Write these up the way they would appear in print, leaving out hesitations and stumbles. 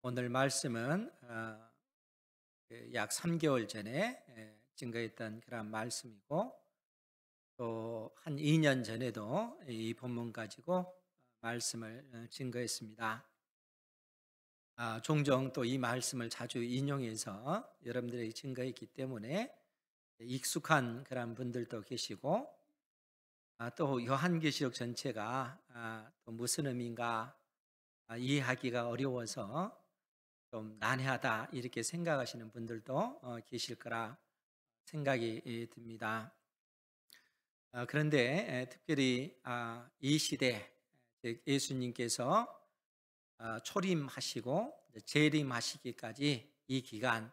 오늘 말씀은 약 3개월 전에 증거했던 그런 말씀이고, 또 한 2년 전에도 이 본문 가지고 말씀을 증거했습니다. 종종 또 이 말씀을 자주 인용해서 여러분들에게 증거했기 때문에 익숙한 그런 분들도 계시고, 또 요한계시록 전체가 또 무슨 의미인가 이해하기가 어려워서 좀 난해하다 이렇게 생각하시는 분들도 계실 거라 생각이 듭니다. 그런데 특별히 이 시대, 즉 예수님께서 초림하시고 재림하시기까지 이 기간,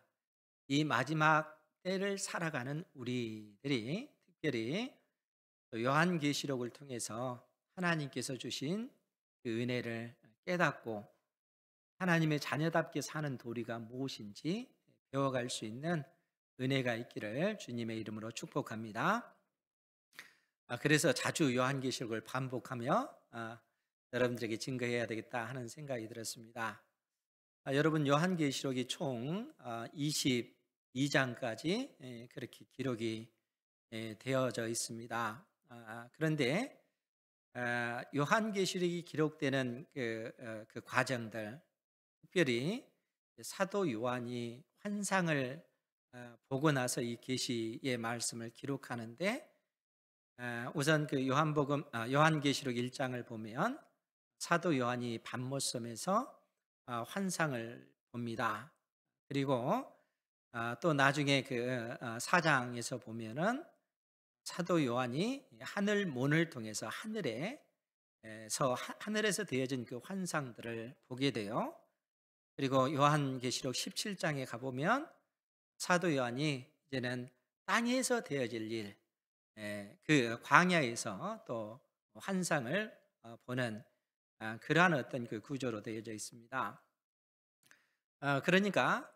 이 마지막 때를 살아가는 우리들이 특별히 또 요한계시록을 통해서 하나님께서 주신 그 은혜를 깨닫고 하나님의 자녀답게 사는 도리가 무엇인지 배워갈 수 있는 은혜가 있기를 주님의 이름으로 축복합니다. 그래서 자주 요한계시록을 반복하며 여러분들에게 증거해야 되겠다 하는 생각이 들었습니다. 여러분, 요한계시록이 총 22장까지 그렇게 기록이 되어져 있습니다. 그런데 요한계시록이 기록되는 그 과정들, 특별히 사도 요한이 환상을 보고 나서 이 계시의 말씀을 기록하는데, 우선 그 요한계시록 1장을 보면 사도 요한이 밤모섬에서 환상을 봅니다. 그리고 또 나중에 그 4장에서 보면은 사도 요한이 하늘 문을 통해서 하늘에서 되어진 그 환상들을 보게 돼요. 그리고 요한계시록 17장에 가보면 사도 요한이 이제는 땅에서 되어질 일, 그 광야에서 또 환상을 보는 그러한 어떤 그 구조로 되어져 있습니다. 그러니까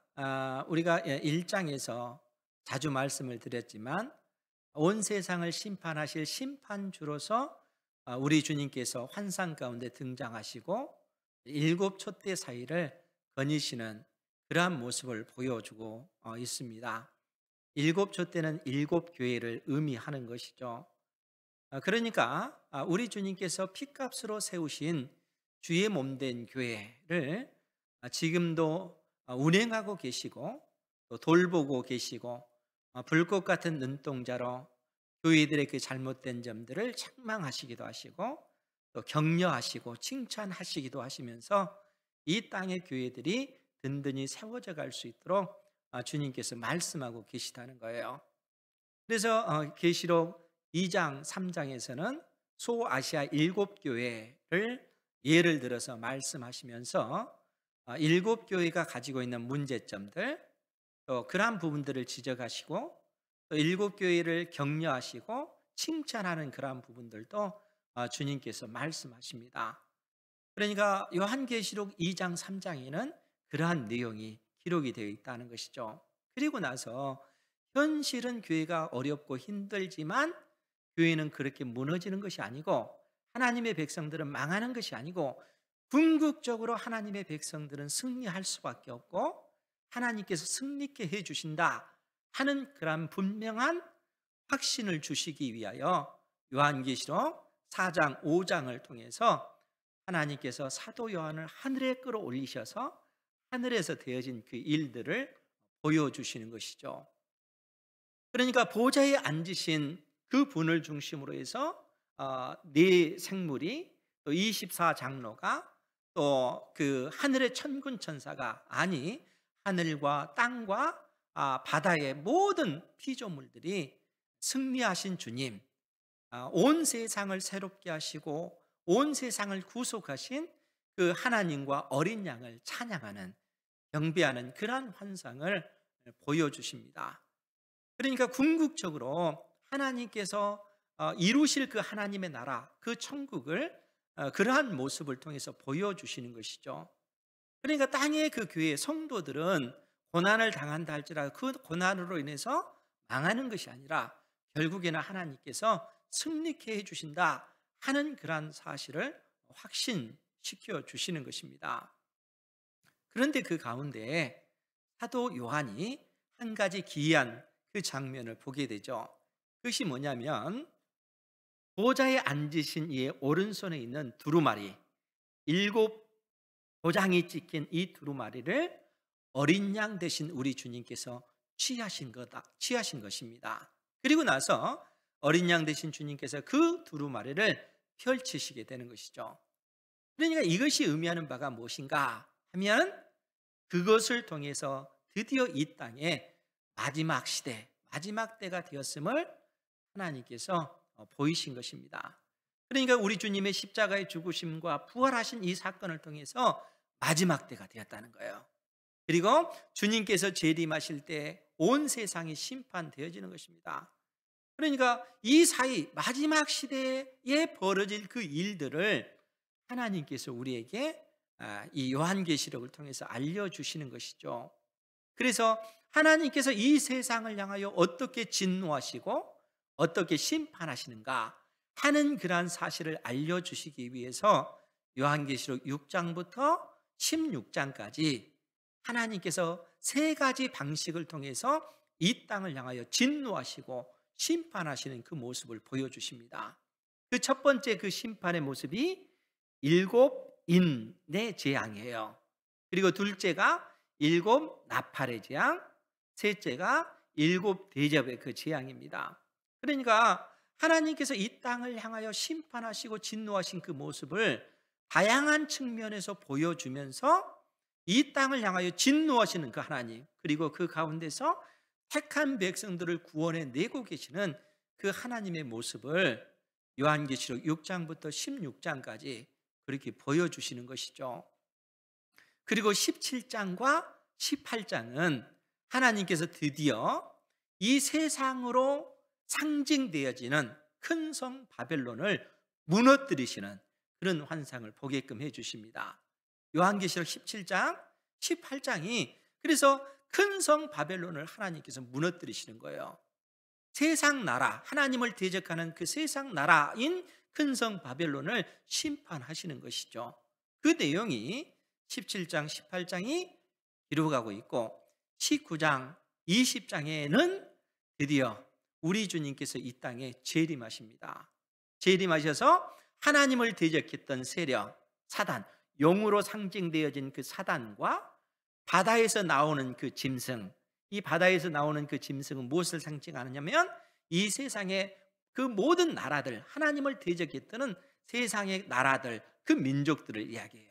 우리가 1장에서 자주 말씀을 드렸지만 온 세상을 심판하실 심판주로서 우리 주님께서 환상 가운데 등장하시고 일곱 촛대 사이를 거니시는 그러한 모습을 보여주고 있습니다. 일곱 촛대는 일곱 교회를 의미하는 것이죠. 그러니까 우리 주님께서 피값으로 세우신 주의 몸된 교회를 지금도 운행하고 계시고 또 돌보고 계시고 불꽃 같은 눈동자로 교회들의 그 잘못된 점들을 책망하시기도 하시고 또 격려하시고 칭찬하시기도 하시면서 이 땅의 교회들이 든든히 세워져 갈 수 있도록 주님께서 말씀하고 계시다는 거예요. 그래서 계시록 2장, 3장에서는 소아시아 7교회를 예를 들어서 말씀하시면서 7교회가 가지고 있는 문제점들, 또 그러한 부분들을 지적하시고 또 7교회를 격려하시고 칭찬하는 그러한 부분들도 주님께서 말씀하십니다. 그러니까 요한계시록 2장, 3장에는 그러한 내용이 기록이 되어 있다는 것이죠. 그리고 나서 현실은 교회가 어렵고 힘들지만 교회는 그렇게 무너지는 것이 아니고 하나님의 백성들은 망하는 것이 아니고 궁극적으로 하나님의 백성들은 승리할 수밖에 없고 하나님께서 승리케 해주신다 하는 그런 분명한 확신을 주시기 위하여 요한계시록 4장, 5장을 통해서 하나님께서 사도 요한을 하늘에 끌어올리셔서 하늘에서 되어진 그 일들을 보여주시는 것이죠. 그러니까 보좌에 앉으신 그 분을 중심으로 해서 네 생물이 또 24장로가 또 그 하늘의 천군 천사가 아니 하늘과 땅과 바다의 모든 피조물들이 승리하신 주님, 온 세상을 새롭게 하시고 온 세상을 구속하신 그 하나님과 어린 양을 찬양하는 경배하는 그러한 환상을 보여주십니다. 그러니까 궁극적으로 하나님께서 이루실 그 하나님의 나라, 그 천국을 그러한 모습을 통해서 보여주시는 것이죠. 그러니까 땅의 그 교회 성도들은 고난을 당한다 할지라도 그 고난으로 인해서 망하는 것이 아니라 결국에는 하나님께서 승리케 해주신다 하는 그러한 사실을 확신시켜 주시는 것입니다. 그런데 그 가운데 사도 요한이 한 가지 기이한 그 장면을 보게 되죠. 그것이 뭐냐면 보좌에 앉으신 이의 오른손에 있는 두루마리, 일곱 도장이 찍힌 이 두루마리를 어린 양 대신 우리 주님께서 취하신 것입니다. 그리고 나서 어린 양 대신 주님께서 그 두루마리를 펼치시게 되는 것이죠. 그러니까 이것이 의미하는 바가 무엇인가 하면 그것을 통해서 드디어 이 땅에 마지막 시대, 마지막 때가 되었음을 하나님께서 보이신 것입니다. 그러니까 우리 주님의 십자가의 죽으심과 부활하신 이 사건을 통해서 마지막 때가 되었다는 거예요. 그리고 주님께서 재림하실 때 온 세상이 심판되어지는 것입니다. 그러니까 이 사이 마지막 시대에 벌어질 그 일들을 하나님께서 우리에게 이 요한계시록을 통해서 알려주시는 것이죠. 그래서 하나님께서 이 세상을 향하여 어떻게 진노하시고 어떻게 심판하시는가 하는 그러한 사실을 알려주시기 위해서 요한계시록 6장부터 16장까지 하나님께서 세 가지 방식을 통해서 이 땅을 향하여 진노하시고 심판하시는 그 모습을 보여주십니다. 그 첫 번째 그 심판의 모습이 일곱 인의 재앙이에요. 그리고 둘째가 일곱 나팔의 재앙, 셋째가 일곱 대접의 그 재앙입니다. 그러니까 하나님께서 이 땅을 향하여 심판하시고 진노하신 그 모습을 다양한 측면에서 보여주면서 이 땅을 향하여 진노하시는 그 하나님, 그리고 그 가운데서 택한 백성들을 구원해 내고 계시는 그 하나님의 모습을 요한계시록 6장부터 16장까지 그렇게 보여주시는 것이죠. 그리고 17장과 18장은 하나님께서 드디어 이 세상으로 상징되어지는 큰 성 바벨론을 무너뜨리시는 그런 환상을 보게끔 해주십니다. 요한계시록 17장, 18장이 그래서 큰 성 바벨론을 하나님께서 무너뜨리시는 거예요. 세상 나라, 하나님을 대적하는 그 세상 나라인 큰 성 바벨론을 심판하시는 것이죠. 그 내용이 17장, 18장이 기록하고 있고 19장, 20장에는 드디어 우리 주님께서 이 땅에 재림하십니다. 재림하셔서 하나님을 대적했던 세력, 사단, 용으로 상징되어진 그 사단과 바다에서 나오는 그 짐승, 이 바다에서 나오는 그 짐승은 무엇을 상징하느냐면 이 세상의 그 모든 나라들, 하나님을 대적했던 세상의 나라들, 그 민족들을 이야기해요.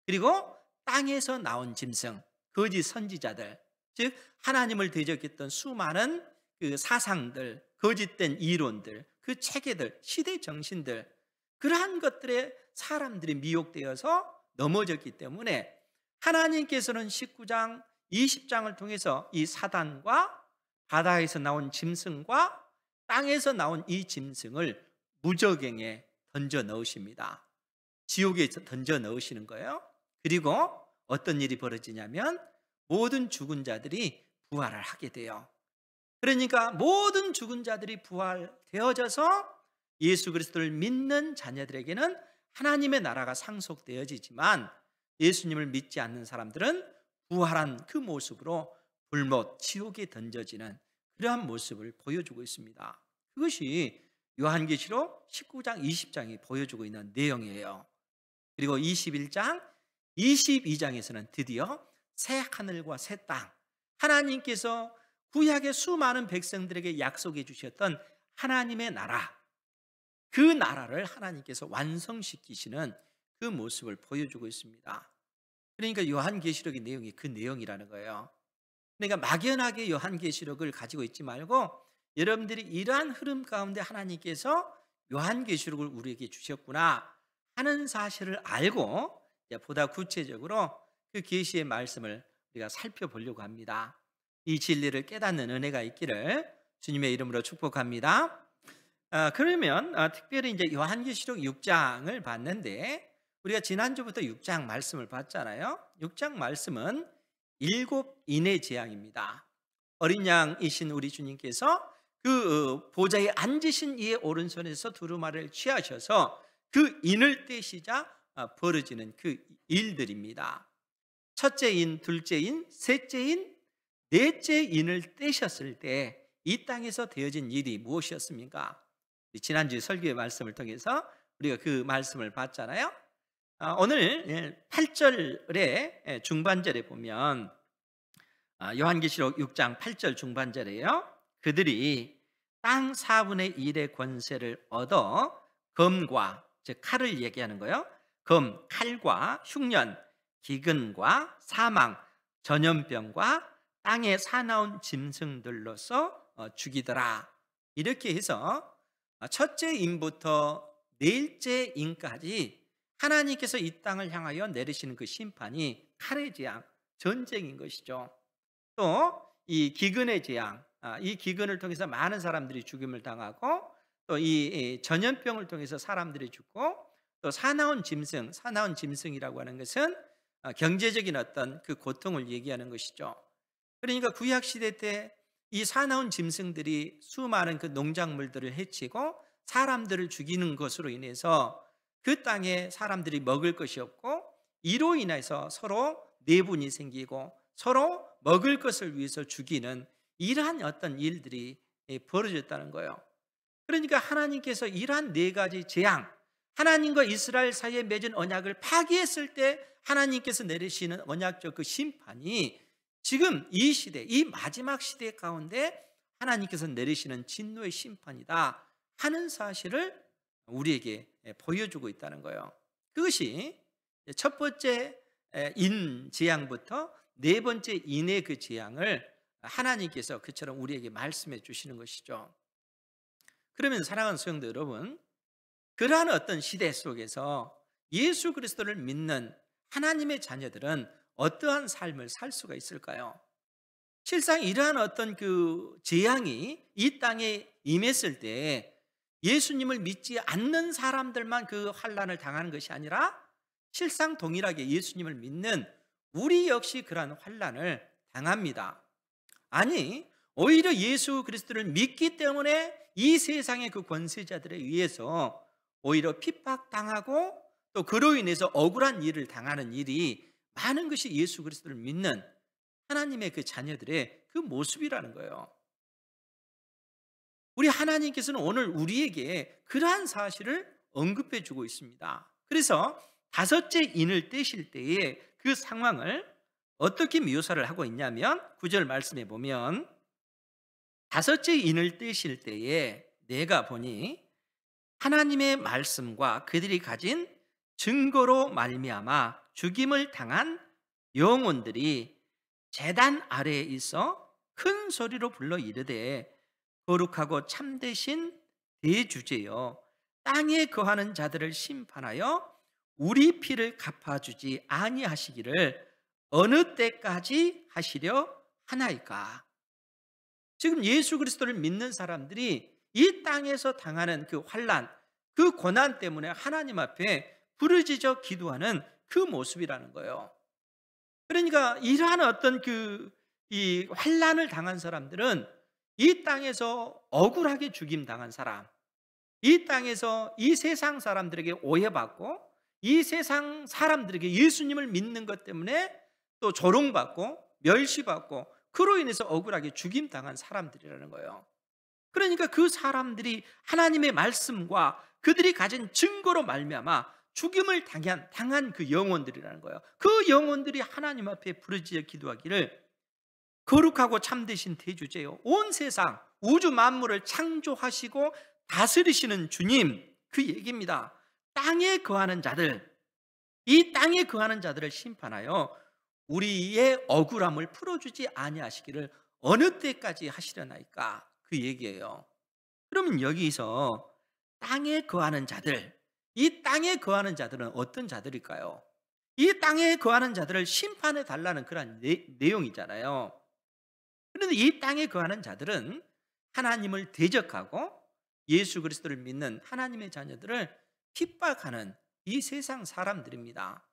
그리고 땅에서 나온 짐승, 거짓 선지자들, 즉 하나님을 대적했던 수많은 그 사상들, 거짓된 이론들, 그 체계들, 시대 정신들, 그러한 것들에 사람들이 미혹되어서 넘어졌기 때문에 하나님께서는 19장, 20장을 통해서 이 사단과 바다에서 나온 짐승과 땅에서 나온 이 짐승을 무저갱에 던져 넣으십니다. 지옥에 던져 넣으시는 거예요. 그리고 어떤 일이 벌어지냐면 모든 죽은 자들이 부활을 하게 돼요. 그러니까 모든 죽은 자들이 부활되어져서 예수 그리스도를 믿는 자녀들에게는 하나님의 나라가 상속되어지지만 예수님을 믿지 않는 사람들은 부활한 그 모습으로 불못 지옥에 던져지는 그러한 모습을 보여주고 있습니다. 그것이 요한계시록 19장 20장이 보여주고 있는 내용이에요. 그리고 21장 22장에서는 드디어 새 하늘과 새 땅, 하나님께서 구약의 수많은 백성들에게 약속해 주셨던 하나님의 나라, 그 나라를 하나님께서 완성시키시는 그 모습을 보여주고 있습니다. 그러니까 요한계시록의 내용이 그 내용이라는 거예요. 그러니까 막연하게 요한계시록을 가지고 있지 말고 여러분들이 이러한 흐름 가운데 하나님께서 요한계시록을 우리에게 주셨구나 하는 사실을 알고 보다 구체적으로 그 계시의 말씀을 우리가 살펴보려고 합니다. 이 진리를 깨닫는 은혜가 있기를 주님의 이름으로 축복합니다. 그러면 특별히 이제 요한계시록 6장을 봤는데 우리가 지난주부터 6장 말씀을 봤잖아요. 6장 말씀은 일곱 인의 재앙입니다. 어린 양이신 우리 주님께서 그 보좌에 앉으신 이의 오른손에서 두루마리를 취하셔서 그 인을 떼시자 벌어지는 그 일들입니다. 첫째 인, 둘째 인, 셋째 인, 넷째 인을 떼셨을 때 이 땅에서 되어진 일이 무엇이었습니까? 지난주 설교의 말씀을 통해서 우리가 그 말씀을 봤잖아요. 오늘 8절의 중반절에 보면 요한계시록 6장 8절 중반절에요. 그들이 땅 4분의 1의 권세를 얻어 검과, 즉 칼을 얘기하는 거예요. 검, 칼과 흉년, 기근과 사망, 전염병과 땅에 사나운 짐승들로서 죽이더라. 이렇게 해서 첫째 인부터 넷째 인까지 하나님께서 이 땅을 향하여 내리시는 그 심판이 칼의 재앙, 전쟁인 것이죠. 또 이 기근의 재앙, 이 기근을 통해서 많은 사람들이 죽임을 당하고, 또 이 전염병을 통해서 사람들이 죽고, 또 사나운 짐승이라고 하는 것은 경제적인 어떤 그 고통을 얘기하는 것이죠. 그러니까 구약 시대 때 이 사나운 짐승들이 수많은 그 농작물들을 해치고 사람들을 죽이는 것으로 인해서 그 땅에 사람들이 먹을 것이 없고, 이로 인해서 서로 내분이 생기고 서로 먹을 것을 위해서 죽이는 이러한 어떤 일들이 벌어졌다는 거예요. 그러니까 하나님께서 이러한 네 가지 재앙, 하나님과 이스라엘 사이에 맺은 언약을 파기했을 때 하나님께서 내리시는 언약적 그 심판이 지금 이 시대, 이 마지막 시대 가운데 하나님께서 내리시는 진노의 심판이다 하는 사실을 우리에게 보여주고 있다는 거예요. 그것이 첫 번째 인 재앙부터 네 번째 인의 그 재앙을 하나님께서 그처럼 우리에게 말씀해 주시는 것이죠. 그러면 사랑하는 성도 여러분, 그러한 어떤 시대 속에서 예수 그리스도를 믿는 하나님의 자녀들은 어떠한 삶을 살 수가 있을까요? 실상 이러한 어떤 그 재앙이 이 땅에 임했을 때 예수님을 믿지 않는 사람들만 그 환난을 당하는 것이 아니라 실상 동일하게 예수님을 믿는 우리 역시 그러한 환난을 당합니다. 아니, 오히려 예수 그리스도를 믿기 때문에 이 세상의 그 권세자들에 의해서 오히려 핍박당하고 또 그로 인해서 억울한 일을 당하는 일이 많은 것이 예수 그리스도를 믿는 하나님의 그 자녀들의 그 모습이라는 거예요. 우리 하나님께서는 오늘 우리에게 그러한 사실을 언급해 주고 있습니다. 그래서 다섯째 인을 떼실 때에 그 상황을 어떻게 묘사를 하고 있냐면 9절 말씀해 보면, 다섯째 인을 떼실 때에 내가 보니 하나님의 말씀과 그들이 가진 증거로 말미암아 죽임을 당한 영혼들이 제단 아래에 있어 큰 소리로 불러 이르되, 거룩하고 참되신 대주제여, 땅에 거하는 자들을 심판하여 우리 피를 갚아주지 아니하시기를 어느 때까지 하시려 하나이까. 지금 예수 그리스도를 믿는 사람들이 이 땅에서 당하는 그 환난, 그 고난 때문에 하나님 앞에 부르짖어 기도하는 그 모습이라는 거예요. 그러니까 이러한 어떤 이 환난을 당한 사람들은 이 땅에서 억울하게 죽임 당한 사람, 이 땅에서 이 세상 사람들에게 오해받고 이 세상 사람들에게 예수님을 믿는 것 때문에 또 조롱받고 멸시받고 그로 인해서 억울하게 죽임 당한 사람들이라는 거예요. 그러니까 그 사람들이 하나님의 말씀과 그들이 가진 증거로 말미암아 죽임을 당한 그 영혼들이라는 거예요. 그 영혼들이 하나님 앞에 부르짖어 기도하기를, 거룩하고 참되신 대주제요, 온 세상 우주 만물을 창조하시고 다스리시는 주님, 그 얘기입니다. 땅에 거하는 자들, 이 땅에 거하는 자들을 심판하여 우리의 억울함을 풀어주지 아니하시기를 어느 때까지 하시려나이까, 그 얘기예요. 그러면 여기서 땅에 거하는 자들, 이 땅에 거하는 자들은 어떤 자들일까요? 이 땅에 거하는 자들을 심판해 달라는 그런 내용이잖아요. 그런데 이 땅에 거하는 자들은 하나님을 대적하고 예수 그리스도를 믿는 하나님의 자녀들을 핍박하는 이 세상 사람들입니다.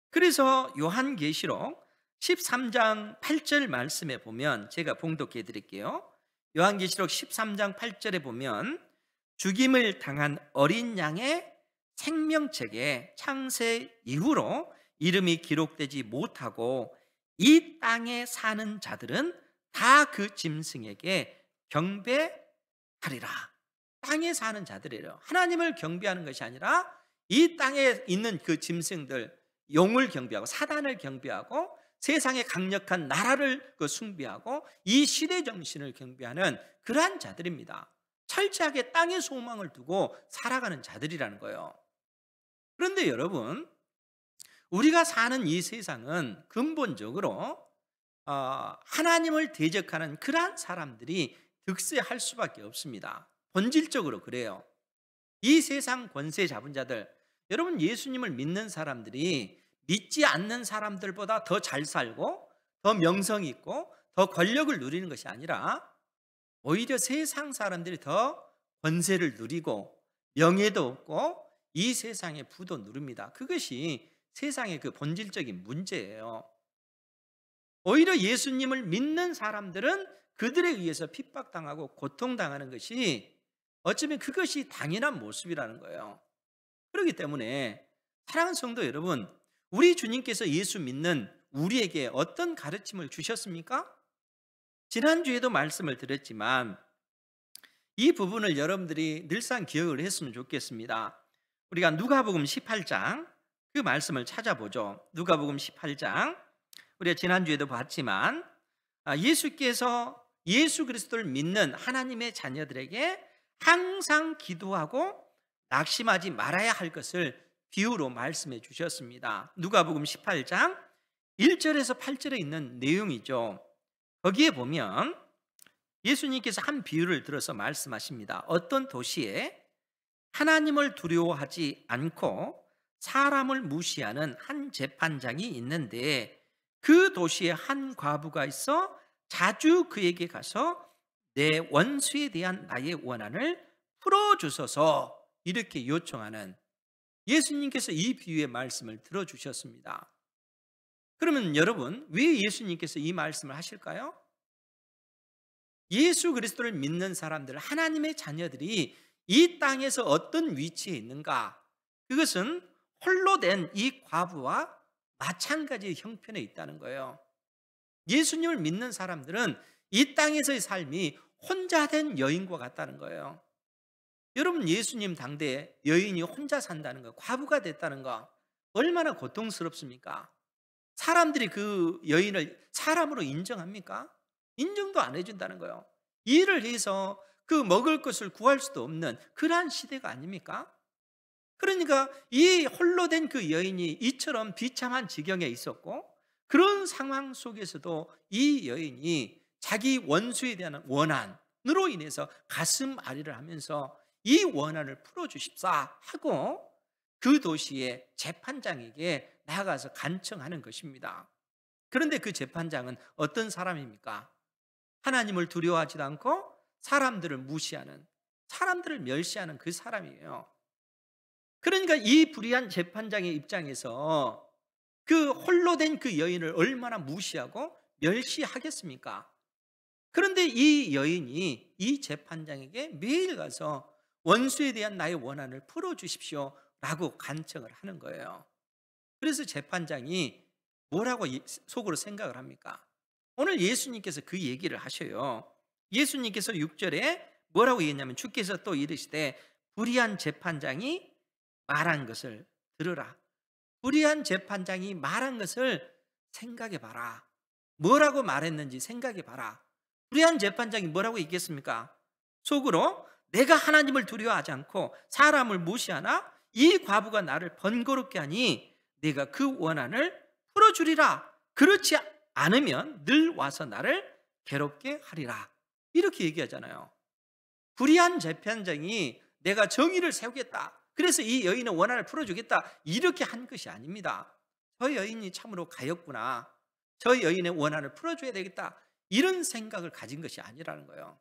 그래서 요한계시록 13장 8절 말씀에 보면, 제가 봉독해 드릴게요. 요한계시록 13장 8절에 보면, 죽임을 당한 어린 양의 생명책에 창세 이후로 이름이 기록되지 못하고 이 땅에 사는 자들은 다 그 짐승에게 경배하리라. 땅에 사는 자들이래요. 하나님을 경배하는 것이 아니라 이 땅에 있는 그 짐승들, 용을 경배하고 사단을 경배하고 세상의 강력한 나라를 숭배하고 이 시대 정신을 경배하는 그러한 자들입니다. 철저하게 땅의 소망을 두고 살아가는 자들이라는 거예요. 그런데 여러분, 우리가 사는 이 세상은 근본적으로 하나님을 대적하는 그러한 사람들이 득세할 수밖에 없습니다. 본질적으로 그래요. 이 세상 권세 잡은 자들, 여러분, 예수님을 믿는 사람들이 믿지 않는 사람들보다 더 잘 살고 더 명성 있고 더 권력을 누리는 것이 아니라 오히려 세상 사람들이 더 권세를 누리고 명예도 얻고 이 세상의 부도 누립니다. 그것이 세상의 그 본질적인 문제예요. 오히려 예수님을 믿는 사람들은 그들에 의해서 핍박당하고 고통당하는 것이 어쩌면 그것이 당연한 모습이라는 거예요. 그렇기 때문에 사랑하는 성도 여러분, 우리 주님께서 예수 믿는 우리에게 어떤 가르침을 주셨습니까? 지난주에도 말씀을 드렸지만 이 부분을 여러분들이 늘상 기억을 했으면 좋겠습니다. 우리가 누가복음 18장 그 말씀을 찾아보죠. 누가복음 18장, 우리가 지난주에도 봤지만 예수께서 예수 그리스도를 믿는 하나님의 자녀들에게 항상 기도하고 낙심하지 말아야 할 것을 비유로 말씀해 주셨습니다. 누가복음 18장 1절에서 8절에 있는 내용이죠. 거기에 보면 예수님께서 한 비유를 들어서 말씀하십니다. 어떤 도시에 하나님을 두려워하지 않고 사람을 무시하는 한 재판장이 있는데 그 도시에 한 과부가 있어 자주 그에게 가서 내 원수에 대한 나의 원한을 풀어주소서 이렇게 요청하는, 예수님께서 이 비유의 말씀을 들어주셨습니다. 그러면 여러분, 왜 예수님께서 이 말씀을 하실까요? 예수 그리스도를 믿는 사람들, 하나님의 자녀들이 이 땅에서 어떤 위치에 있는가, 그것은 홀로 된 이 과부와 마찬가지의 형편에 있다는 거예요. 예수님을 믿는 사람들은 이 땅에서의 삶이 혼자 된 여인과 같다는 거예요. 여러분, 예수님 당대에 여인이 혼자 산다는 거, 과부가 됐다는 거 얼마나 고통스럽습니까? 사람들이 그 여인을 사람으로 인정합니까? 인정도 안 해준다는 거예요. 일을 해서 그 먹을 것을 구할 수도 없는 그러한 시대가 아닙니까? 그러니까 이 홀로 된 그 여인이 이처럼 비참한 지경에 있었고, 그런 상황 속에서도 이 여인이 자기 원수에 대한 원한으로 인해서 가슴 아리를 하면서 이 원한을 풀어주십사 하고 그 도시의 재판장에게 나아가서 간청하는 것입니다. 그런데 그 재판장은 어떤 사람입니까? 하나님을 두려워하지도 않고 사람들을 무시하는, 사람들을 멸시하는 그 사람이에요. 그러니까 이 불의한 재판장의 입장에서 그 홀로 된 그 여인을 얼마나 무시하고 멸시하겠습니까? 그런데 이 여인이 이 재판장에게 매일 가서 원수에 대한 나의 원한을 풀어주십시오 라고 간청을 하는 거예요. 그래서 재판장이 뭐라고 속으로 생각을 합니까? 오늘 예수님께서 그 얘기를 하셔요. 예수님께서 6절에 뭐라고 얘기했냐면, 주께서 또 이르시되 불의한 재판장이 말한 것을 들으라. 불의한 재판장이 말한 것을 생각해 봐라. 뭐라고 말했는지 생각해 봐라. 불의한 재판장이 뭐라고 얘기했습니까? 속으로 내가 하나님을 두려워하지 않고 사람을 무시하나 이 과부가 나를 번거롭게 하니 내가 그 원한을 풀어주리라. 그렇지 않으면 늘 와서 나를 괴롭게 하리라. 이렇게 얘기하잖아요. 불의한 재판장이 내가 정의를 세우겠다, 그래서 이 여인의 원한을 풀어주겠다, 이렇게 한 것이 아닙니다. 저 여인이 참으로 가엾구나, 저 여인의 원한을 풀어줘야 되겠다, 이런 생각을 가진 것이 아니라는 거예요.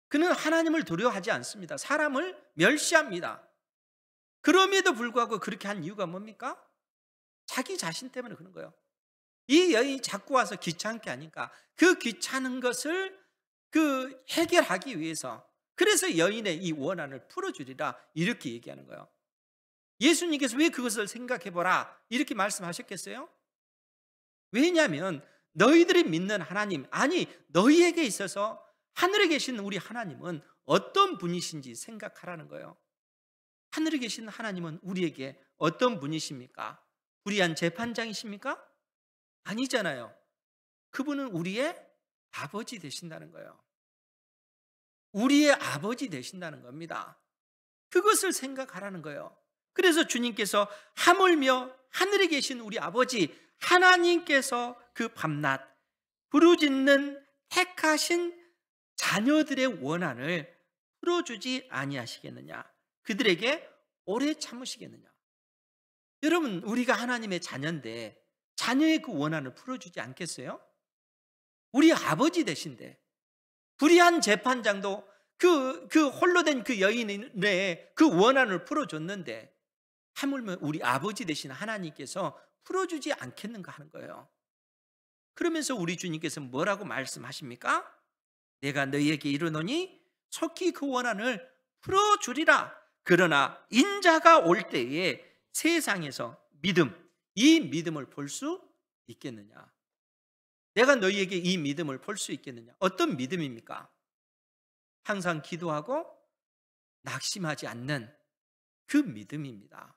그는 하나님을 두려워하지 않습니다. 사람을 멸시합니다. 그럼에도 불구하고 그렇게 한 이유가 뭡니까? 자기 자신 때문에 그런 거예요. 이 여인이 자꾸 와서 귀찮게 하니까 그 귀찮은 것을 해결하기 위해서, 그래서 여인의 이 원한을 풀어주리라 이렇게 얘기하는 거예요. 예수님께서 왜 그것을 생각해 보라 이렇게 말씀하셨겠어요? 왜냐하면 너희들이 믿는 하나님, 아니 너희에게 있어서 하늘에 계신 우리 하나님은 어떤 분이신지 생각하라는 거예요. 하늘에 계신 하나님은 우리에게 어떤 분이십니까? 불의한 재판장이십니까? 아니잖아요. 그분은 우리의 아버지 되신다는 거예요. 우리의 아버지 되신다는 겁니다. 그것을 생각하라는 거예요. 그래서 주님께서 하물며 하늘에 계신 우리 아버지 하나님께서 그 밤낮 부르짖는 택하신 자녀들의 원한을 풀어주지 아니하시겠느냐, 그들에게 오래 참으시겠느냐. 여러분, 우리가 하나님의 자녀인데 자녀의 그 원한을 풀어주지 않겠어요? 우리 아버지 되신데 불의한 재판장도 그 홀로 된 그 여인의 그 원한을 풀어줬는데 하물며 우리 아버지 되신 하나님께서 풀어주지 않겠는가 하는 거예요. 그러면서 우리 주님께서 뭐라고 말씀하십니까? 내가 너희에게 이르노니 속히 그 원한을 풀어주리라. 그러나 인자가 올 때에 세상에서 이 믿음을 볼 수 있겠느냐? 내가 너희에게 이 믿음을 볼 수 있겠느냐? 어떤 믿음입니까? 항상 기도하고 낙심하지 않는 그 믿음입니다.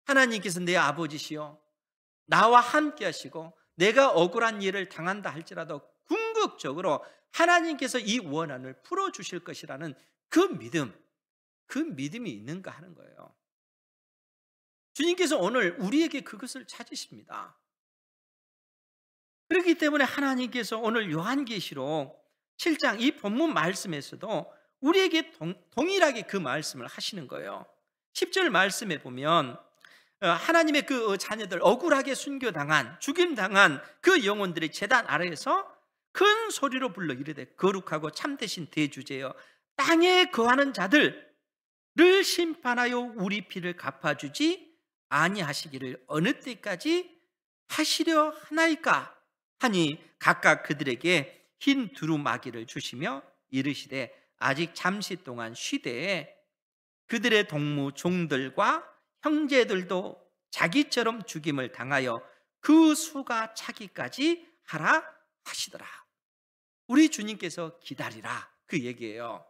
하나님께서 내 아버지시요 나와 함께 하시고 내가 억울한 일을 당한다 할지라도 궁극적으로 하나님께서 이 원한을 풀어주실 것이라는 그 믿음이 있는가 하는 거예요. 주님께서 오늘 우리에게 그것을 찾으십니다. 그렇기 때문에 하나님께서 오늘 요한계시록 7장 이 본문 말씀에서도 우리에게 동일하게 그 말씀을 하시는 거예요. 10절 말씀에 보면 하나님의 그 자녀들, 억울하게 순교당한, 죽임당한 그 영혼들이 제단 아래에서 큰 소리로 불러 이르되 거룩하고 참되신 대주제여 땅에 거하는 자들을 심판하여 우리 피를 갚아주지 아니하시기를 어느 때까지 하시려 하나이까 하니 각각 그들에게 흰 두루마기를 주시며 이르시되 아직 잠시 동안 쉬되 그들의 동무 종들과 형제들도 자기처럼 죽임을 당하여 그 수가 차기까지 하라 하시더라. 우리 주님께서 기다리라 그 얘기예요.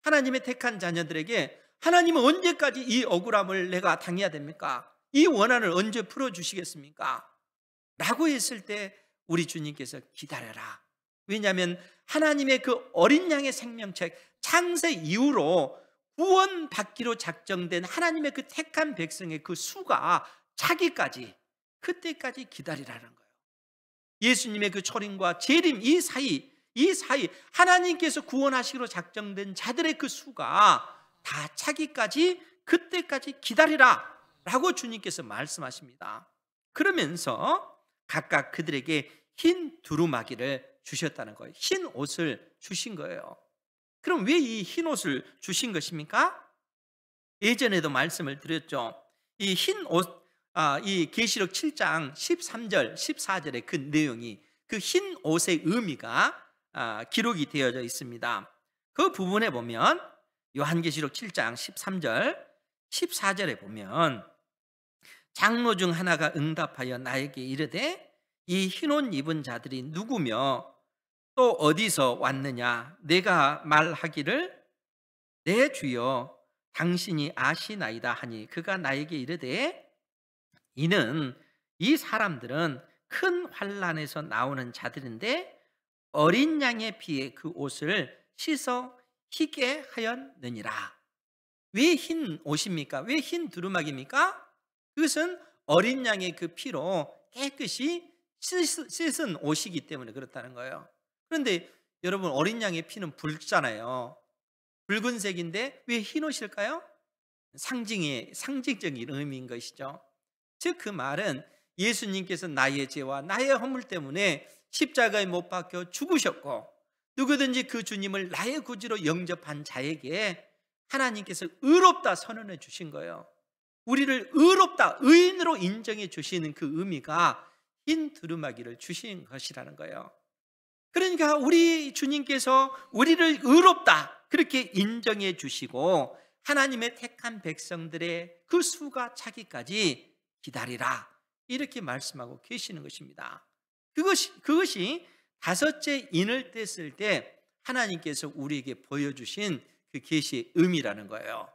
하나님의 택한 자녀들에게 하나님은 언제까지 이 억울함을 내가 당해야 됩니까? 이 원한을 언제 풀어주시겠습니까? 라고 했을 때 우리 주님께서 기다려라. 왜냐하면 하나님의 그 어린 양의 생명책 창세 이후로 구원받기로 작정된 하나님의 그 택한 백성의 그 수가 차기까지, 그때까지 기다리라는 거예요. 예수님의 그 초림과 재림 이 사이 하나님께서 구원하시기로 작정된 자들의 그 수가 다 차기까지, 그때까지 기다리라 라고 주님께서 말씀하십니다. 그러면서 각각 그들에게 흰 두루마기를 주셨다는 거예요. 흰 옷을 주신 거예요. 그럼 왜 이 흰 옷을 주신 것입니까? 예전에도 말씀을 드렸죠. 이 흰 옷, 이 계시록 7장 13절, 14절의 그 내용이 그 흰 옷의 의미가 기록이 되어져 있습니다. 그 부분에 보면 요한계시록 7장 13절, 14절에 보면 장로 중 하나가 응답하여 나에게 이르되 이 흰옷 입은 자들이 누구며 또 어디서 왔느냐? 내가 말하기를 내 주여 당신이 아시나이다 하니 그가 나에게 이르되 이는 이 사람들은 큰 환난에서 나오는 자들인데 어린 양의 피에 그 옷을 씻어 희게 하였느니라. 왜 흰 옷입니까? 왜 흰 두루마기입니까? 그것은 어린 양의 그 피로 깨끗이 씻은 옷이기 때문에 그렇다는 거예요. 그런데 여러분, 어린 양의 피는 붉잖아요. 붉은색인데 왜 흰 옷일까요? 상징적인 의미인 것이죠. 즉 그 말은 예수님께서 나의 죄와 나의 허물 때문에 십자가에 못 박혀 죽으셨고 누구든지 그 주님을 나의 구주로 영접한 자에게 하나님께서 의롭다 선언해 주신 거예요. 우리를 의롭다, 의인으로 인정해 주시는 그 의미가 흰 두루마기를 주신 것이라는 거예요. 그러니까 우리 주님께서 우리를 의롭다 그렇게 인정해 주시고 하나님의 택한 백성들의 그 수가 차기까지 기다리라, 이렇게 말씀하고 계시는 것입니다. 그것이 다섯째 인을 뗐을 때 하나님께서 우리에게 보여주신 그 계시의 의미라는 거예요.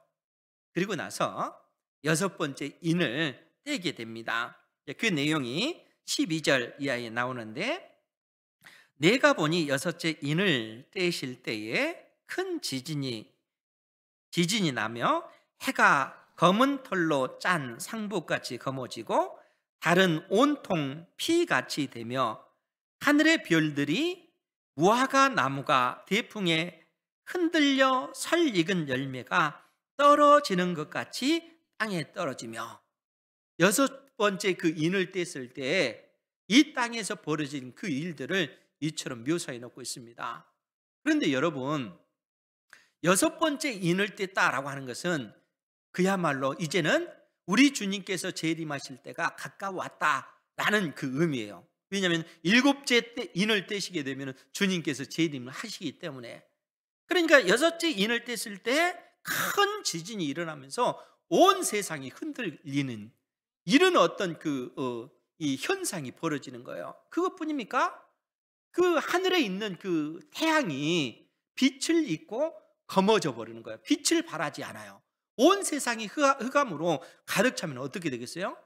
그리고 나서 여섯 번째 인을 떼게 됩니다. 그 내용이 12절 이하에 나오는데, 내가 보니 여섯째 인을 떼실 때에 큰 지진이 나며 해가 검은 털로 짠 상복같이 검어지고 달은 온통 피같이 되며 하늘의 별들이 무화과 나무가 대풍에 흔들려 설 익은 열매가 떨어지는 것 같이 땅에 떨어지며, 여섯 번째 그 인을 뗐을 때 이 땅에서 벌어진 그 일들을 이처럼 묘사해 놓고 있습니다. 그런데 여러분, 여섯 번째 인을 뗐다라고 하는 것은 그야말로 이제는 우리 주님께서 재림하실 때가 가까웠다라는 그 의미예요. 왜냐하면 일곱째 인을 떼시게 되면 주님께서 재림을 하시기 때문에. 그러니까 여섯째 인을 뗐을 때 큰 지진이 일어나면서 온 세상이 흔들리는 이런 어떤 이 현상이 벌어지는 거예요. 그것뿐입니까? 그 하늘에 있는 그 태양이 빛을 잃고 검어져 버리는 거예요. 빛을 발하지 않아요. 온 세상이 흑암으로 가득 차면 어떻게 되겠어요?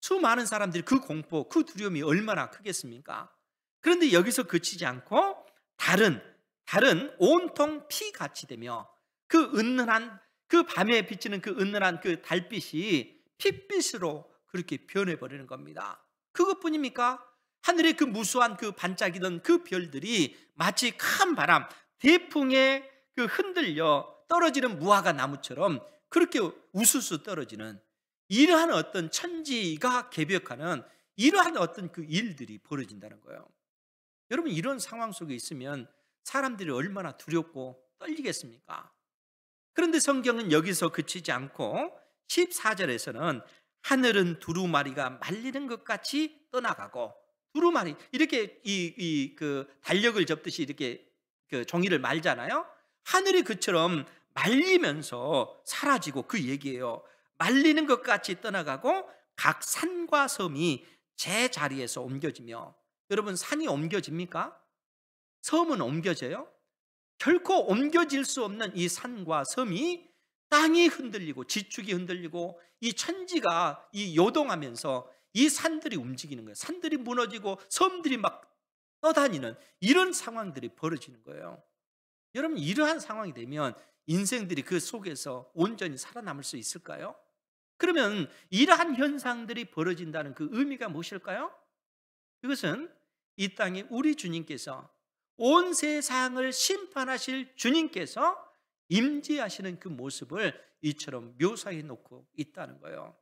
수많은 사람들이 그 공포, 그 두려움이 얼마나 크겠습니까? 그런데 여기서 그치지 않고 달은 온통 피같이 되며, 그 은은한, 그 밤에 비치는 그 은은한 그 달빛이 핏빛으로 그렇게 변해버리는 겁니다. 그것뿐입니까? 하늘의 그 무수한 그 반짝이던 그 별들이 마치 큰 바람, 대풍에 그 흔들려 떨어지는 무화과 나무처럼 그렇게 우수수 떨어지는, 이러한 어떤 천지가 개벽하는 이러한 어떤 그 일들이 벌어진다는 거예요. 여러분, 이런 상황 속에 있으면 사람들이 얼마나 두렵고 떨리겠습니까? 그런데 성경은 여기서 그치지 않고 14절에서는 하늘은 두루마리가 말리는 것 같이 떠나가고, 두루마리 이렇게 그 달력을 접듯이 이렇게 그 종이를 말잖아요. 하늘이 그처럼 말리면서 사라지고, 그 얘기예요. 말리는 것 같이 떠나가고 각 산과 섬이 제자리에서 옮겨지며. 여러분, 산이 옮겨집니까? 섬은 옮겨져요? 결코 옮겨질 수 없는 이 산과 섬이, 땅이 흔들리고 지축이 흔들리고 이 천지가 이 요동하면서 이 산들이 움직이는 거예요. 산들이 무너지고 섬들이 막 떠다니는 이런 상황들이 벌어지는 거예요. 여러분, 이러한 상황이 되면 인생들이 그 속에서 온전히 살아남을 수 있을까요? 그러면 이러한 현상들이 벌어진다는 그 의미가 무엇일까요? 그것은 이 땅에 우리 주님께서, 온 세상을 심판하실 주님께서 임재하시는 그 모습을 이처럼 묘사해 놓고 있다는 거예요.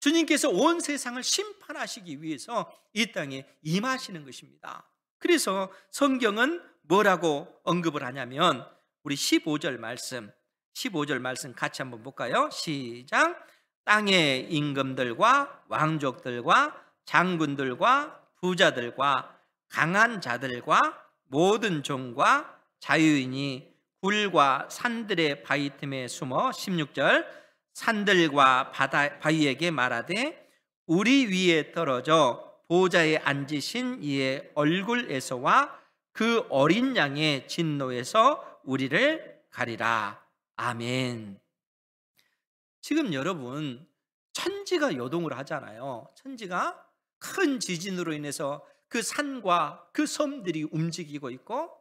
주님께서 온 세상을 심판하시기 위해서 이 땅에 임하시는 것입니다. 그래서 성경은 뭐라고 언급을 하냐면, 우리 15절 말씀 같이 한번 볼까요? 시작. 땅의 임금들과 왕족들과 장군들과 부자들과 강한 자들과 모든 종과 자유인이 굴과 산들의 바위 틈에 숨어, 16절, 산들과 바위에게 말하되 우리 위에 떨어져 보좌에 앉으신 이의 얼굴에서와 그 어린 양의 진노에서 우리를 가리라. 아멘. 지금 여러분, 천지가 요동을 하잖아요. 천지가 큰 지진으로 인해서 그 산과 그 섬들이 움직이고 있고,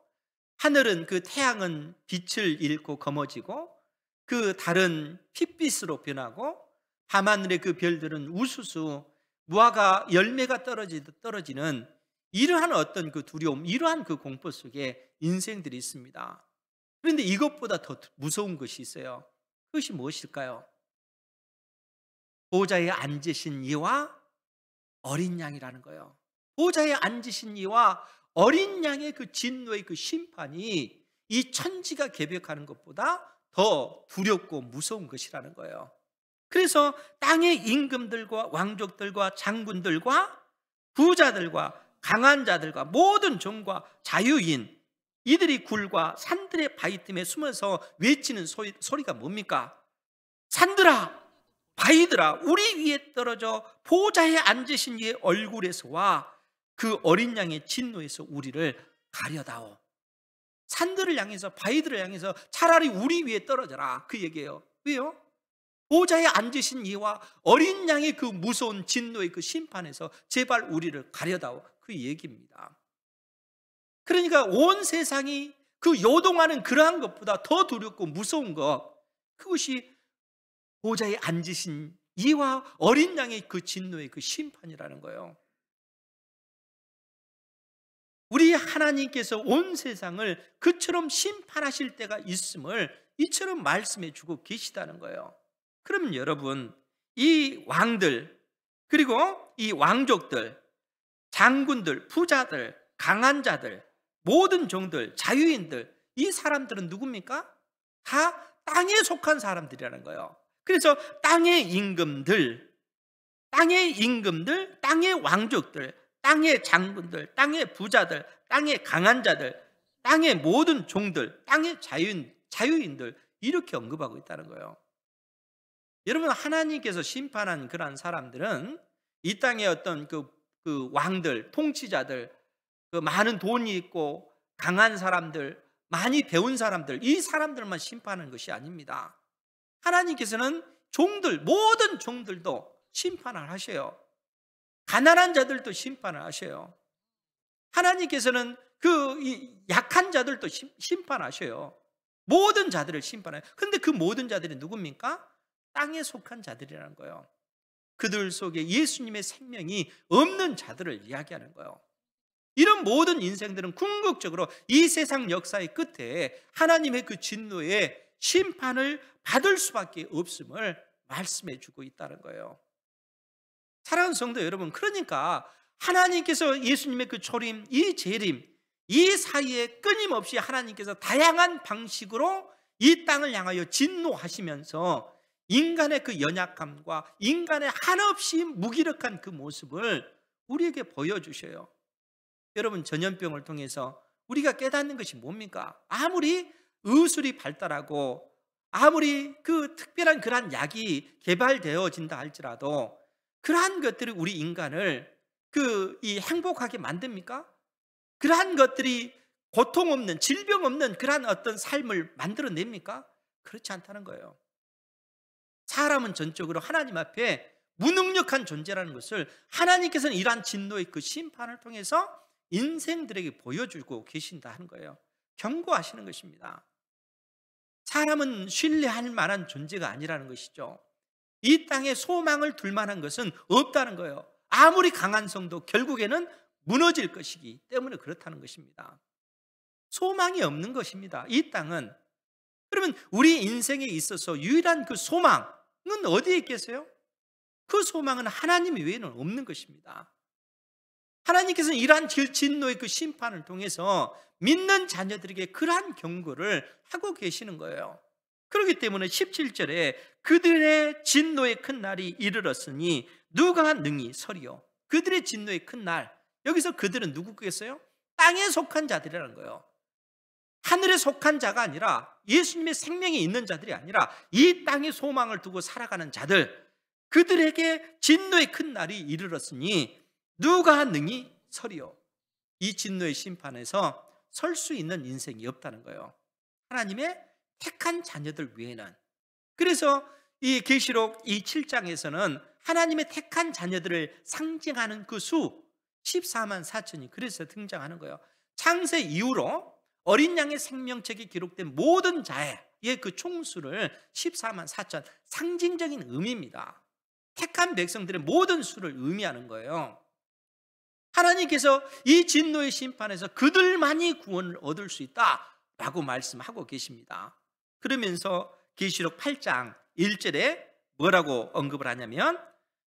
하늘은, 그 태양은 빛을 잃고 검어지고, 그 달은 핏빛으로 변하고, 밤하늘의 그 별들은 우수수 무화과 열매가 떨어지는 이러한 어떤 그 두려움, 이러한 그 공포 속에 인생들이 있습니다. 그런데 이것보다 더 무서운 것이 있어요. 그것이 무엇일까요? 보좌에 앉으신 이와 어린 양이라는 거예요. 보좌에 앉으신 이와 어린 양의 그 진노의 그 심판이 이 천지가 개벽하는 것보다 더 두렵고 무서운 것이라는 거예요. 그래서 땅의 임금들과 왕족들과 장군들과 부자들과 강한 자들과 모든 종과 자유인, 이들이 굴과 산들의 바위 틈에 숨어서 외치는 소리가 뭡니까? 산들아, 바위들아, 우리 위에 떨어져 보좌에 앉으신 이의 얼굴에서와 그 어린 양의 진노에서 우리를 가려다오. 산들을 향해서, 바위들을 향해서 차라리 우리 위에 떨어져라, 그 얘기예요. 왜요? 보좌에 앉으신 이와 어린 양의 그 무서운 진노의 그 심판에서 제발 우리를 가려다오, 그 얘기입니다. 그러니까 온 세상이 그 요동하는 그러한 것보다 더 두렵고 무서운 것, 그것이 보좌에 앉으신 이와 어린 양의 그 진노의 그 심판이라는 거예요. 우리 하나님께서 온 세상을 그처럼 심판하실 때가 있음을 이처럼 말씀해 주고 계시다는 거예요. 그러면 여러분, 이 왕들, 그리고 이 왕족들, 장군들, 부자들, 강한 자들, 모든 종들, 자유인들, 이 사람들은 누굽니까? 다 땅에 속한 사람들이라는 거예요. 그래서 땅의 임금들, 땅의 왕족들, 땅의 장군들, 땅의 부자들, 땅의 강한 자들, 땅의 모든 종들, 땅의 자유인들, 이렇게 언급하고 있다는 거예요. 여러분, 하나님께서 심판한 그러한 사람들은 이 땅의 어떤 그 왕들, 통치자들, 그 많은 돈이 있고 강한 사람들, 많이 배운 사람들, 이 사람들만 심판하는 것이 아닙니다. 하나님께서는 종들, 모든 종들도 심판을 하셔요. 가난한 자들도 심판을 하셔요. 하나님께서는 그 약한 자들도 심판하셔요. 모든 자들을 심판해요. 그런데 그 모든 자들이 누굽니까? 땅에 속한 자들이라는 거예요. 그들 속에 예수님의 생명이 없는 자들을 이야기하는 거예요. 이런 모든 인생들은 궁극적으로 이 세상 역사의 끝에 하나님의 그 진노의 심판을 받을 수밖에 없음을 말씀해 주고 있다는 거예요. 사랑하는 성도 여러분, 그러니까 하나님께서 예수님의 그 초림, 이 재림, 이 사이에 끊임없이 하나님께서 다양한 방식으로 이 땅을 향하여 진노하시면서 인간의 그 연약함과 인간의 한없이 무기력한 그 모습을 우리에게 보여주셔요. 여러분, 전염병을 통해서 우리가 깨닫는 것이 뭡니까? 아무리 의술이 발달하고 아무리 그 특별한 그러한 약이 개발되어진다 할지라도 그러한 것들이 우리 인간을 이 행복하게 만듭니까? 그러한 것들이 고통 없는, 질병 없는 그러한 어떤 삶을 만들어냅니까? 그렇지 않다는 거예요. 사람은 전적으로 하나님 앞에 무능력한 존재라는 것을 하나님께서는 이러한 진노의 그 심판을 통해서 인생들에게 보여주고 계신다 하는 거예요. 경고하시는 것입니다. 사람은 신뢰할 만한 존재가 아니라는 것이죠. 이 땅에 소망을 둘 만한 것은 없다는 거예요. 아무리 강한 성도 결국에는 무너질 것이기 때문에 그렇다는 것입니다. 소망이 없는 것입니다. 이 땅은. 그러면 우리 인생에 있어서 유일한 그 소망은 어디에 있겠어요? 그 소망은 하나님 외에는 없는 것입니다. 하나님께서는 이러한 진노의 그 심판을 통해서 믿는 자녀들에게 그러한 경고를 하고 계시는 거예요. 그렇기 때문에 17절에 그들의 진노의 큰 날이 이르렀으니 누가 능히 서리요. 그들의 진노의 큰 날, 여기서 그들은 누구겠어요? 땅에 속한 자들이라는 거예요. 하늘에 속한 자가 아니라 예수님의 생명이 있는 자들이 아니라 이 땅에 소망을 두고 살아가는 자들, 그들에게 진노의 큰 날이 이르렀으니 누가 능히 서리요. 이 진노의 심판에서 설 수 있는 인생이 없다는 거예요. 하나님의 택한 자녀들 외에는. 그래서 이 계시록 이 7장에서는 하나님의 택한 자녀들을 상징하는 그 수 14만 4천이 그래서 등장하는 거예요. 창세 이후로 어린 양의 생명책에 기록된 모든 자의 그 총수를 14만 4천, 상징적인 의미입니다. 택한 백성들의 모든 수를 의미하는 거예요. 하나님께서 이 진노의 심판에서 그들만이 구원을 얻을 수 있다라고 말씀하고 계십니다. 그러면서 계시록 8장 1절에 뭐라고 언급을 하냐면,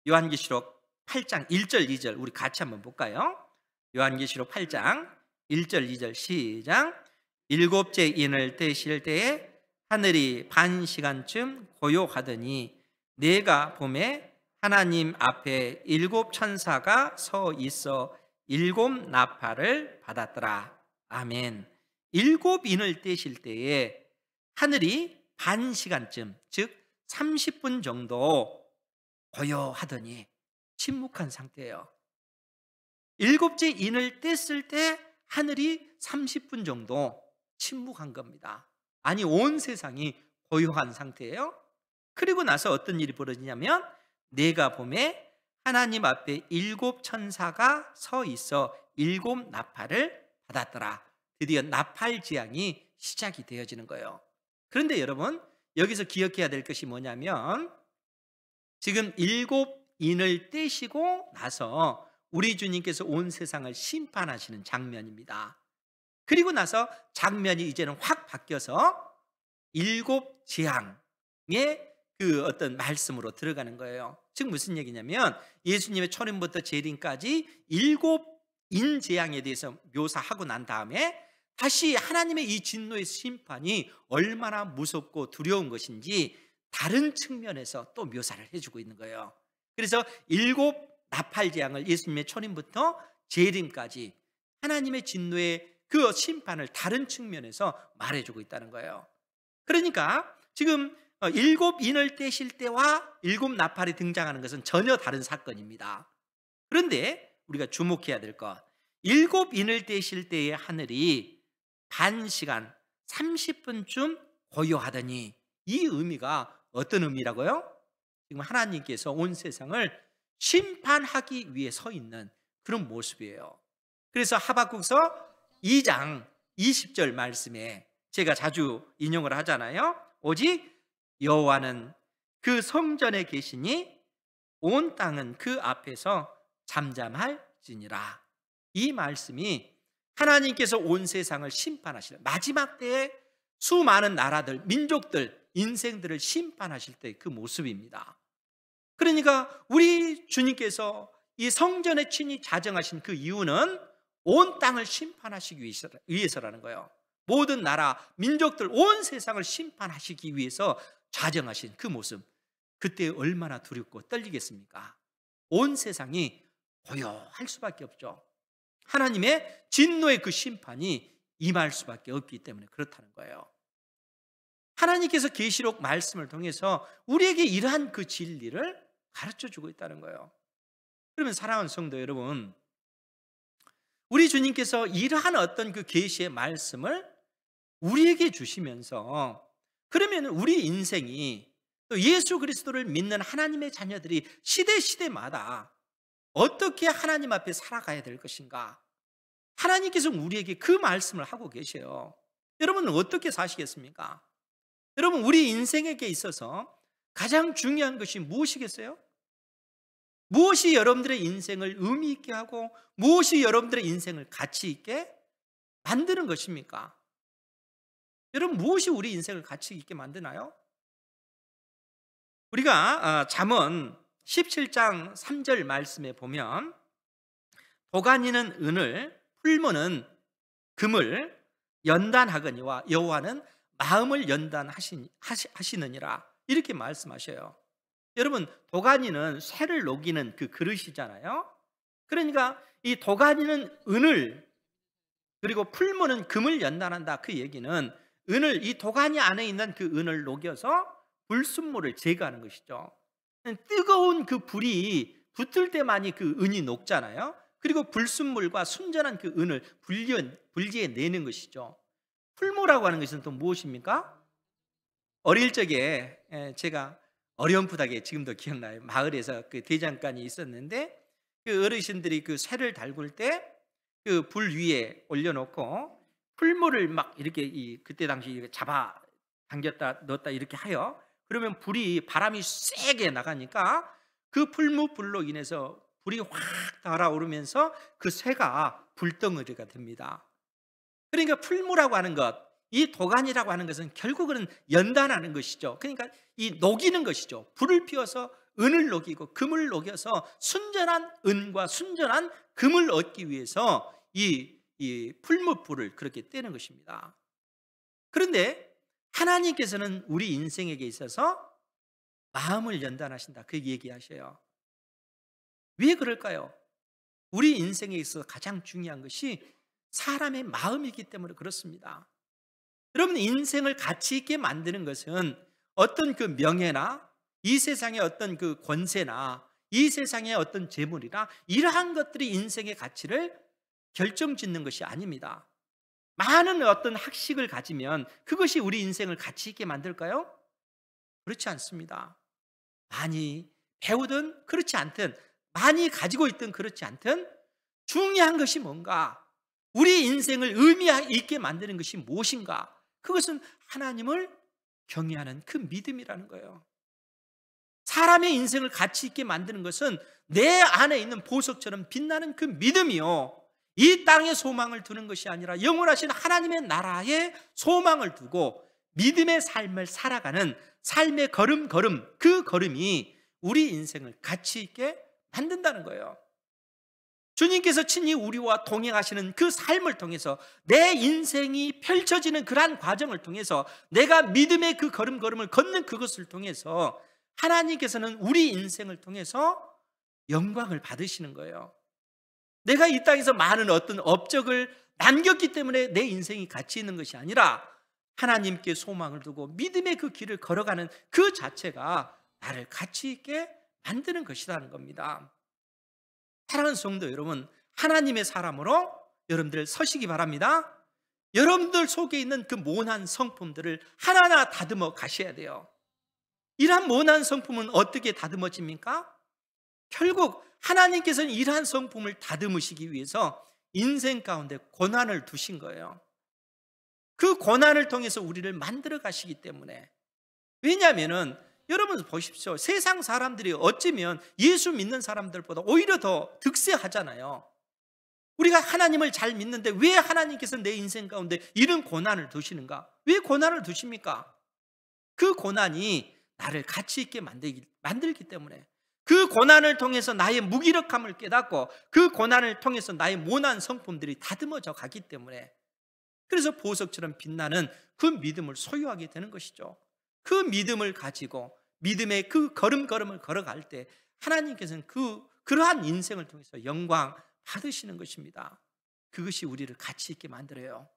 요한계시록 8장 1절 2절 우리 같이 한번 볼까요? 요한계시록 8장 1절 2절 시작. 일곱째 인을 떼실 때에 하늘이 반 시간쯤 고요하더니 내가 보매 하나님 앞에 7 천사가 서 있어 7 나팔을 받았더라. 아멘. 일곱 인을 떼실 때에 하늘이 반 시간쯤, 즉 30분 정도 고요하더니 침묵한 상태예요. 일곱째 인을 뗐을 때 하늘이 30분 정도 침묵한 겁니다. 아니, 온 세상이 고요한 상태예요. 그리고 나서 어떤 일이 벌어지냐면, 내가 봄에 하나님 앞에 일곱 천사가 서 있어 일곱 나팔을 받았더라. 드디어 나팔 지향이 시작이 되어지는 거예요. 그런데 여러분, 여기서 기억해야 될 것이 뭐냐면, 지금 일곱 인을 떼시고 나서 우리 주님께서 온 세상을 심판하시는 장면입니다. 그리고 나서 장면이 이제는 확 바뀌어서 일곱 재앙의 그 어떤 말씀으로 들어가는 거예요. 즉 무슨 얘기냐면, 예수님의 초림부터 재림까지 일곱 인재앙에 대해서 묘사하고 난 다음에 다시 하나님의 이 진노의 심판이 얼마나 무섭고 두려운 것인지 다른 측면에서 또 묘사를 해주고 있는 거예요. 그래서 일곱 나팔 재앙을 예수님의 초림부터 재림까지 하나님의 진노의 그 심판을 다른 측면에서 말해주고 있다는 거예요. 그러니까 지금 일곱 인을 떼실 때와 일곱 나팔이 등장하는 것은 전혀 다른 사건입니다. 그런데 우리가 주목해야 될 것, 일곱 인을 떼실 때의 하늘이 반 시간 30분쯤 고요하더니, 이 의미가 어떤 의미라고요? 지금 하나님께서 온 세상을 심판하기 위해 서 있는 그런 모습이에요. 그래서 하박국서 2장 20절 말씀에 제가 자주 인용을 하잖아요. 오직 여호와는 그 성전에 계시니 온 땅은 그 앞에서 잠잠할지니라. 이 말씀이 하나님께서 온 세상을 심판하실 마지막 때에 수많은 나라들, 민족들, 인생들을 심판하실 때 그 모습입니다. 그러니까 우리 주님께서 이 성전에 친히 자정하신 그 이유는 온 땅을 심판하시기 위해서라는 거예요. 모든 나라, 민족들, 온 세상을 심판하시기 위해서 자정하신 그 모습, 그때 얼마나 두렵고 떨리겠습니까? 온 세상이 고요할 수밖에 없죠. 하나님의 진노의 그 심판이 임할 수밖에 없기 때문에 그렇다는 거예요. 하나님께서 계시록 말씀을 통해서 우리에게 이러한 그 진리를 가르쳐주고 있다는 거예요. 그러면 사랑하는 성도 여러분, 우리 주님께서 이러한 어떤 그 계시의 말씀을 우리에게 주시면서, 그러면 우리 인생이 또 예수 그리스도를 믿는 하나님의 자녀들이 시대마다 어떻게 하나님 앞에 살아가야 될 것인가, 하나님께서 우리에게 그 말씀을 하고 계셔요. 여러분은 어떻게 사시겠습니까? 여러분, 우리 인생에게 있어서 가장 중요한 것이 무엇이겠어요? 무엇이 여러분들의 인생을 의미 있게 하고 무엇이 여러분들의 인생을 가치 있게 만드는 것입니까? 여러분, 무엇이 우리 인생을 가치 있게 만드나요? 우리가 잠언 17장 3절 말씀에 보면, 도가니는 은을, 풀무는 금을 연단하거니와 여호와는 마음을 연단하시느니라, 이렇게 말씀하셔요. 여러분, 도가니는 쇠를 녹이는 그 그릇이잖아요. 그러니까 이 도가니는 은을, 그리고 풀무는 금을 연단한다. 그 얘기는 은을, 이 도가니 안에 있는 그 은을 녹여서 불순물을 제거하는 것이죠. 뜨거운 그 불이 붙을 때만이 그 은이 녹잖아요. 그리고 불순물과 순전한 그 은을 분리해내는 것이죠. 풀무라고 하는 것은 또 무엇입니까? 어릴 적에 제가 어렴풋하게 지금도 기억나요. 마을에서 그 대장간이 있었는데, 그 어르신들이 그 쇠를 달굴 때 그 불 위에 올려놓고 풀물을 막 이렇게 그때 당시 이렇게 잡아 당겼다 넣었다 이렇게 하여, 그러면 바람이 세게 나가니까 그 풀무불로 인해서 불이 확 달아오르면서 그 쇠가 불덩어리가 됩니다. 그러니까 풀무라고 하는 것, 이 도가니라고 하는 것은 결국은 연단하는 것이죠. 그러니까 이 녹이는 것이죠. 불을 피워서 은을 녹이고 금을 녹여서 순전한 은과 순전한 금을 얻기 위해서 이 풀무불을 그렇게 떼는 것입니다. 그런데 하나님께서는 우리 인생에게 있어서 마음을 연단하신다, 그 얘기하셔요. 왜 그럴까요? 우리 인생에 있어서 가장 중요한 것이 사람의 마음이기 때문에 그렇습니다. 여러분, 인생을 가치 있게 만드는 것은 어떤 그 명예나 이 세상의 어떤 그 권세나 이 세상의 어떤 재물이나 이러한 것들이 인생의 가치를 결정짓는 것이 아닙니다. 많은 어떤 학식을 가지면 그것이 우리 인생을 가치 있게 만들까요? 그렇지 않습니다. 많이 배우든 그렇지 않든, 많이 가지고 있든 그렇지 않든, 중요한 것이 뭔가, 우리 인생을 의미 있게 만드는 것이 무엇인가, 그것은 하나님을 경외하는 그 믿음이라는 거예요. 사람의 인생을 가치 있게 만드는 것은 내 안에 있는 보석처럼 빛나는 그 믿음이요, 이 땅에 소망을 두는 것이 아니라 영원하신 하나님의 나라에 소망을 두고 믿음의 삶을 살아가는 삶의 걸음걸음, 그 걸음이 우리 인생을 가치 있게 만든다는 거예요. 주님께서 친히 우리와 동행하시는 그 삶을 통해서, 내 인생이 펼쳐지는 그러한 과정을 통해서, 내가 믿음의 그 걸음걸음을 걷는 그것을 통해서 하나님께서는 우리 인생을 통해서 영광을 받으시는 거예요. 내가 이 땅에서 많은 어떤 업적을 남겼기 때문에 내 인생이 가치 있는 것이 아니라 하나님께 소망을 두고 믿음의 그 길을 걸어가는 그 자체가 나를 가치 있게 만드는 것이라는 겁니다. 사랑하는 성도 여러분, 하나님의 사람으로 여러분들 서시기 바랍니다. 여러분들 속에 있는 그 모난 성품들을 하나하나 다듬어 가셔야 돼요. 이러한 모난 성품은 어떻게 다듬어집니까? 결국 하나님께서는 이러한 성품을 다듬으시기 위해서 인생 가운데 고난을 두신 거예요. 그 고난을 통해서 우리를 만들어 가시기 때문에. 왜냐하면 여러분 보십시오. 세상 사람들이 어쩌면 예수 믿는 사람들보다 오히려 더 득세하잖아요. 우리가 하나님을 잘 믿는데 왜 하나님께서 내 인생 가운데 이런 고난을 두시는가? 왜 고난을 두십니까? 그 고난이 나를 가치 있게 만들기 때문에, 그 고난을 통해서 나의 무기력함을 깨닫고 그 고난을 통해서 나의 모난 성품들이 다듬어져 가기 때문에, 그래서 보석처럼 빛나는 그 믿음을 소유하게 되는 것이죠. 그 믿음을 가지고 믿음의 그 걸음걸음을 걸어갈 때 하나님께서는 그러한 인생을 통해서 영광 받으시는 것입니다. 그것이 우리를 가치 있게 만들어요.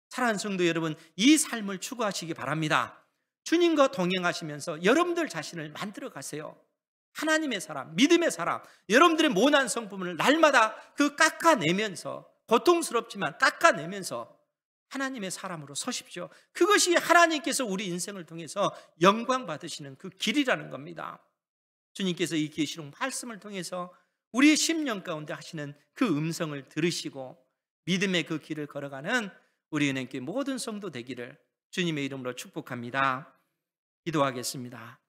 사랑하는 성도 여러분, 이 삶을 추구하시기 바랍니다. 주님과 동행하시면서 여러분들 자신을 만들어 가세요. 하나님의 사람, 믿음의 사람, 여러분들의 모난 성품을 날마다 그 깎아내면서, 고통스럽지만 깎아내면서 하나님의 사람으로 서십시오. 그것이 하나님께서 우리 인생을 통해서 영광 받으시는 그 길이라는 겁니다. 주님께서 이 계시록 말씀을 통해서 우리의 심령 가운데 하시는 그 음성을 들으시고 믿음의 그 길을 걸어가는 우리 은행교회 모든 성도 되기를 주님의 이름으로 축복합니다. 기도하겠습니다.